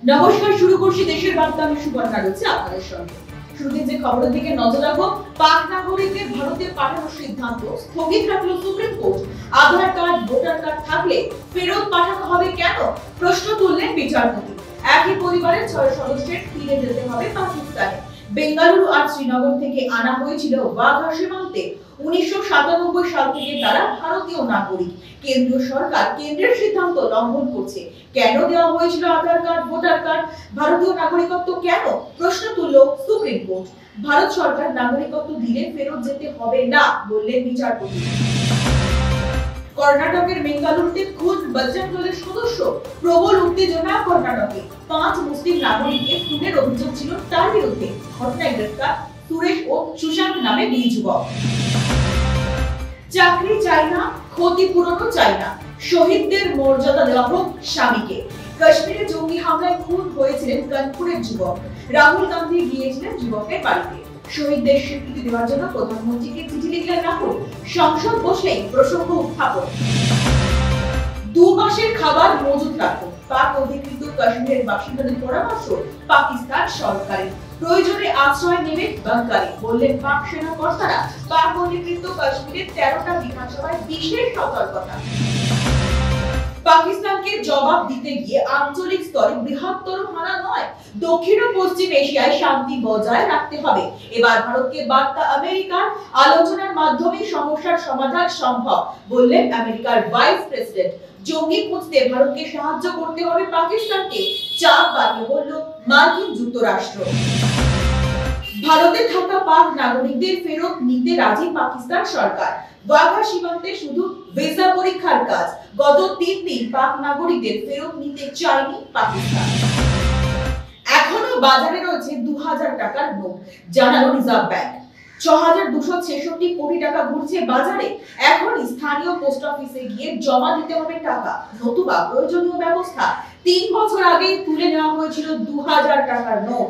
নমস্কার, শুরু করছি দেশের বার্তা। আমি সুবর্ণা রয়েছে আপনাদের সঙ্গে। শুরুতে যে খবরের দিকে নজর রাখবো, পাক নাগরিকদের ভারতে পাঠানোর সিদ্ধান্ত স্থগিত রাখলো সুপ্রিম কোর্ট। আধার কার্ড, ভোটার কার্ড থাকলে ফেরত পাঠানো হবে কেন, প্রশ্ন তুললেন বিচারপতি। একই পরিবারের 6 সদস্যের ফিরে যেতে হবে পাকিস্তানে। বেঙ্গালুরু আর শ্রীনগর থেকে আনা হয়েছিল ওয়াঘা সীমান্তে। 1997 সাল থেকে তারা ভারতীয় নাগরিক। কেন্দ্রীয় সরকার কেন্দ্রের সিদ্ধান্ত লঙ্ঘন করছে। কেন দেওয়া হয়েছিল আধার কার্ড, ভোটার কার্ড, ভারতীয় নাগরিকত্ব কেন, প্রশ্ন তুলল সুপ্রিম কোর্ট। ভারত সরকার নাগরিকত্ব দিলে ফেরত যেতে হবে না বললেন বিচারপতি। কর্ণাটকের বেঙ্গালুরুতে খুন বজরং দলের সদস্য। প্রবল উত্তেজনা কর্ণাটকে। 5 মুসলিম নাগরিকের খুনের অভিযোগ ছিল তার বিরুদ্ধে। ঘটনায় গ্রেফতার সুরেশ ও সুশান্ত নামে 2 যুবক। চাকরি চাই না, ক্ষতিপূরণও চাই না, শহীদদের মর্যাদা দেওয়া হোক স্বামীকে। কাশ্মীরে জঙ্গি হামলায় খুন হয়েছিলেন কানপুরের যুবক। রাহুল গান্ধী গিয়েছিলেন যুবকের বাড়িতে। শহীদদের স্বীকৃতি দেওয়ার জন্য প্রধানমন্ত্রীকে চিঠি লিখলেন রাহুল। সংসদ বসলেই প্রসঙ্গ উত্থাপন। 2 মাসের খাবার মজুত রাখুন, পাক অধিকৃত কাশ্মীরের বাসিন্দাদের পরামর্শ পাকিস্তান সরকারের। প্রয়োজনে আশ্রয় নেবে বাঙ্কারে, বললেন পাক সেনা কর্তারা। পাক অধিকৃত কাশ্মীরের 13টা বিধানসভায় বিশেষ সতর্কতা। পাকিস্তানকে জবাব দিতে গিয়ে আঞ্চলিক স্তরে বৃহত্তর হানা নয়, দক্ষিণ ও পশ্চিম এশিয়ায় শান্তি বজায় রাখতে হবে। এবার ভারতকে বার্তা আমেরিকার, আলোচনার মাধ্যমে সমস্যার সমাধান সম্ভব, বললেন আমেরিকার ভাইস প্রেসিডেন্ট। জঙ্গি খুঁজতে ভারতকে সাহায্য করতে হবে পাকিস্তানকে, চাপ বাড়িয়ে বলল মার্কিন যুক্তরাষ্ট্র। ভারতে থাকা পাক নাগরিকদের ফেরত নিতে রাজি পাকিস্তান সরকার। ওয়াঘা সীমান্তে শুধু ভিসা পরীক্ষার কাজ। গত 3 দিন পাক নাগরিকদের ফেরত নিতে চায়নি পাকিস্তান। এখনো বাজারে রয়েছে 2000 টাকার নোট, জানালো রিজার্ভ ব্যাংক। 6266 কোটি টাকা ঘুরছে বাজারে। এখন স্থানীয় পোস্ট অফিসে গিয়ে জমা দিতে হবে টাকা, নতুবা প্রয়োজনীয় ব্যবস্থা। 3 বছর আগে তুলে নেওয়া হয়েছিল 2000 টাকার নোট।